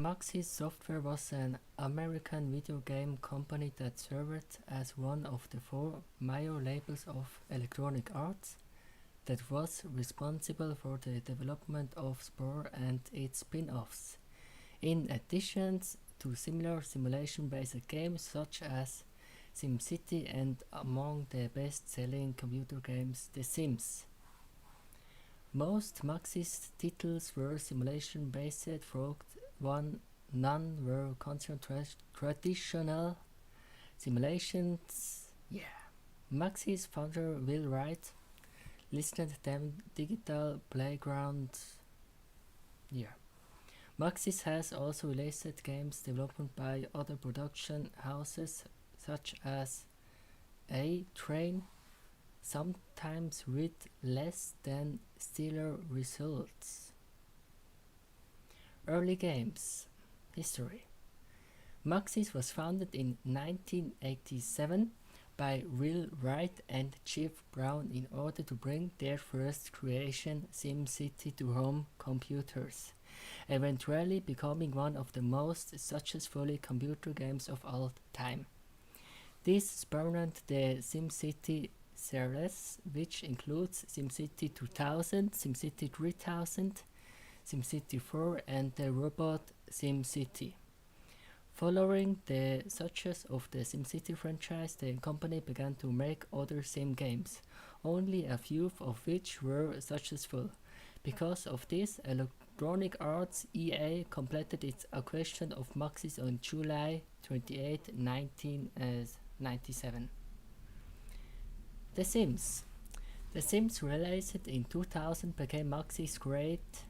Maxis Software was an American video game company that served as one of the 4 major labels of electronic arts that was responsible for the development of Spore and its spin-offs, in addition to similar simulation-based games such as SimCity and among the best-selling computer games, The Sims. Most Maxis titles were simulation-based, none were considered traditional simulations. Maxis founder Will Wright listed them digital playgrounds. Maxis has also released games developed by other production houses such as A-Train, sometimes with less than stellar results. Early games history. Maxis was founded in 1987 by Will Wright and Jeff Brown in order to bring their first creation, SimCity, to home computers, eventually becoming one of the most successful computer games of all time. This spawned the SimCity series, which includes SimCity 2000, SimCity 3000, SimCity 4 and the robot SimCity. Following the success of the SimCity franchise, the company began to make other Sim games, only a few of which were successful. Because of this, Electronic Arts EA completed its acquisition of Maxis on July 28, 1997. The Sims. The Sims, released in 2000, became Maxis' greatest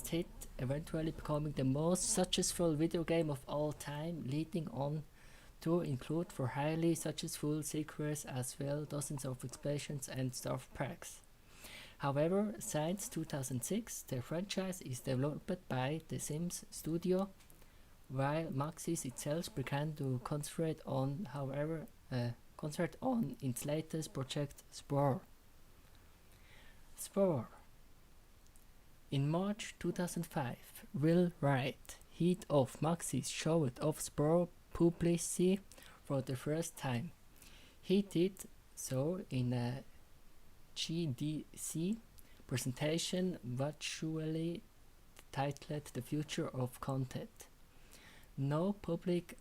hit, eventually becoming the most successful video game of all time, leading on to include 4 highly successful sequels as well dozens of expansions and starter packs. However, since 2006, the franchise is developed by the Sims Studio, while Maxis itself began to concentrate on its latest project, Spore. In March 2005, Will Wright, head of Maxis, showed off Spore publicly for the first time. He did so in a GDC presentation virtually titled The Future of Content. No public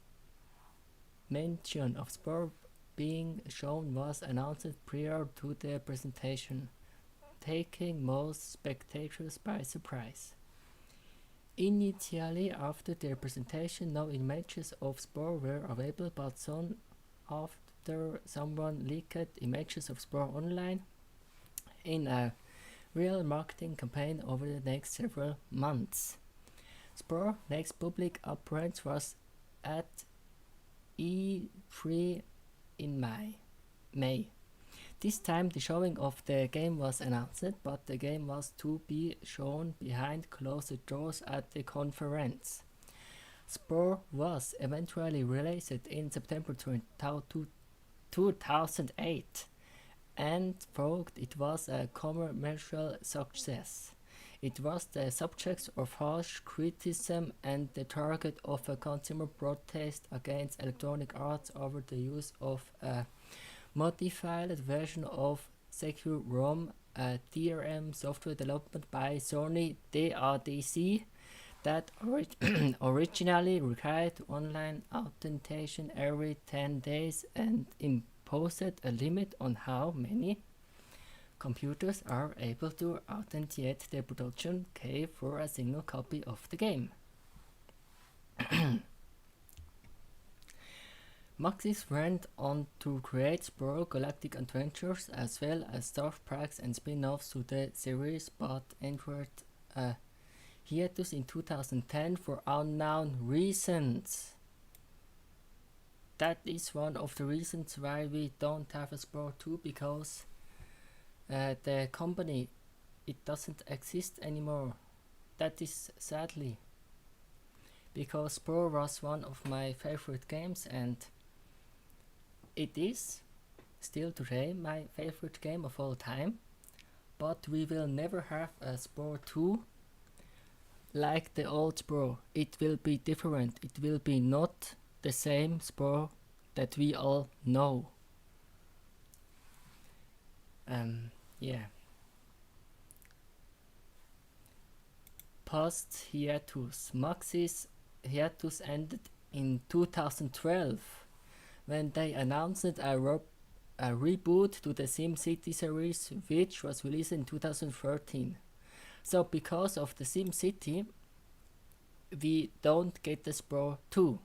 mention of Spore being shown was announced prior to the presentation, taking most spectators by surprise. Initially, after their presentation, no images of Spore were available, but soon after someone leaked images of Spore online in a real marketing campaign over the next several months. Spore's next public appearance was at E3 in May. This time the showing of the game was announced, but the game was to be shown behind closed doors at the conference. Spore was eventually released in September 2008, and thought it was a commercial success. It was the subject of harsh criticism and the target of a consumer protest against Electronic Arts over the use of a modified version of Secure ROM, a DRM software developed by Sony DADC that originally required online authentication every 10 days and imposed a limit on how many computers are able to authenticate their production key for a single copy of the game. Maxis went on to create Spore Galactic Adventures as well as starter packs and spin-offs to the series, but entered a hiatus in 2010 for unknown reasons. That is one of the reasons why we don't have a Spore 2, because the company, it doesn't exist anymore. That is sadly, because Spore was one of my favorite games, and it is still today my favorite game of all time, but we will never have a Spore 2 like the old Spore. It will be different. It will be not the same Spore that we all know. Yeah. Post hiatus. Maxis hiatus ended in 2012 when they announced a reboot to the SimCity series, which was released in 2013. So because of the SimCity, we don't get the Spore 2.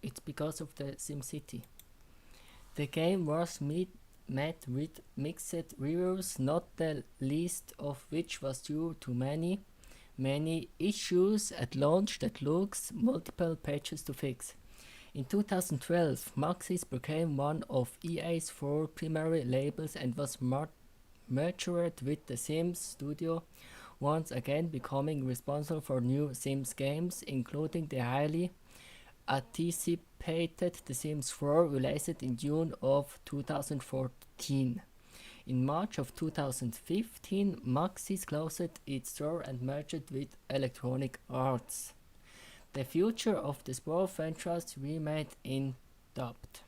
It's because of the SimCity. The game was met with mixed reviews, not the least of which was due to many issues at launch that looks multiple patches to fix. In 2012, Maxis became one of EA's 4 primary labels and was merged with the Sims studio, once again becoming responsible for new Sims games, including the highly anticipated The Sims 4, released in June of 2014. In March of 2015, Maxis closed its store and merged with Electronic Arts. The future of the Spore franchise remained in doubt.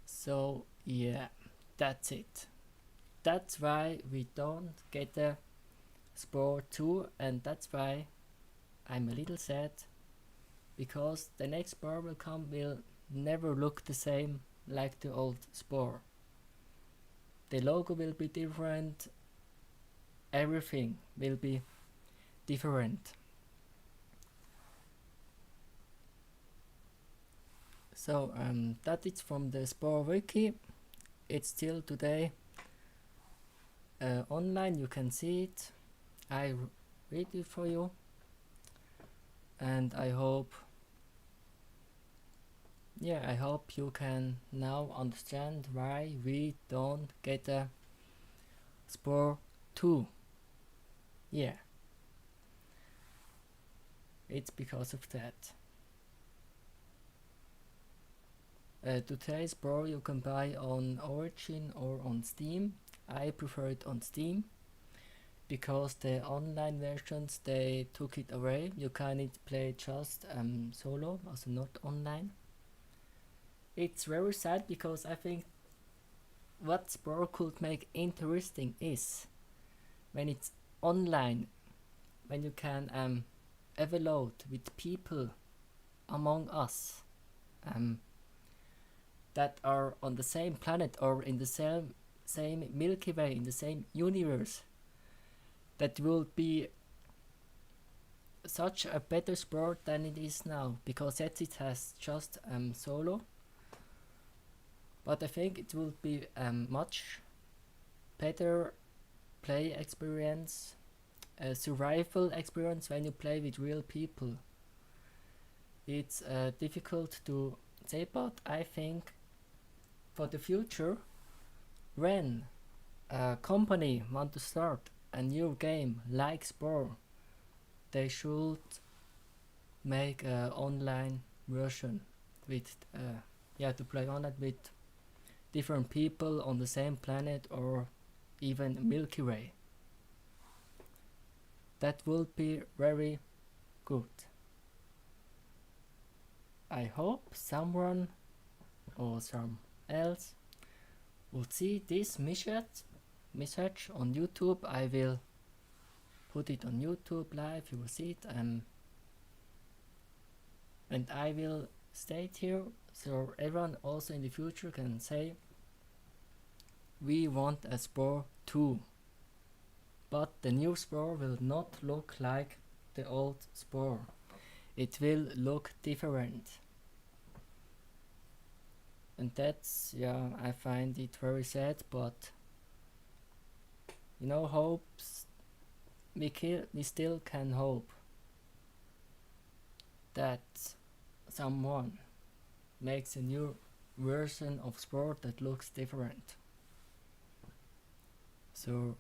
So yeah, that's it. That's why we don't get a Spore 2, and that's why I'm a little sad, because the next Spore will never look the same like the old Spore. The logo will be different, everything will be different. So that is from the Spore wiki. It's still today online, you can see it. I read it for you, and I hope you can now understand why we don't get a Spore 2. Yeah, it's because of that. Today's Spore you can buy on Origin or on Steam. I prefer it on Steam because the online versions, they took it away. You can't play just solo, also not online. It's very sad because I think what Spore could make interesting is when it's online, when you can evaluate with people among us that are on the same planet or in the same Milky Way, in the same universe. That will be such a better sport than it is now, because yet it has just solo. But I think it will be much better play experience, a survival experience when you play with real people. It's difficult to say, but I think for the future, when a company want to start a new game like Spore, they should make an online version with to play on it with different people on the same planet or even Milky Way. That would be very good. I hope someone or some else would see this message on YouTube. I will put it on YouTube live, you will see it, and I will state here so everyone also in the future can say we want a Spore 2, but the new Spore will not look like the old Spore. It will look different. And that's, I find it very sad, but hopes, we still can hope that someone makes a new version of Spore that looks different. So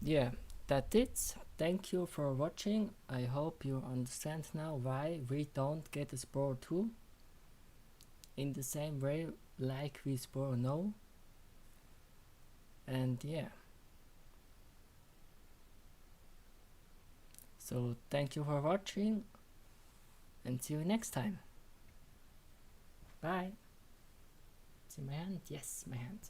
yeah, that's it. Thank you for watching. I hope you understand now why we don't get a Spore 2 in the same way like we Spore now. And yeah, So thank you for watching and see you next time. Bye. See my hand? Yes, my hand.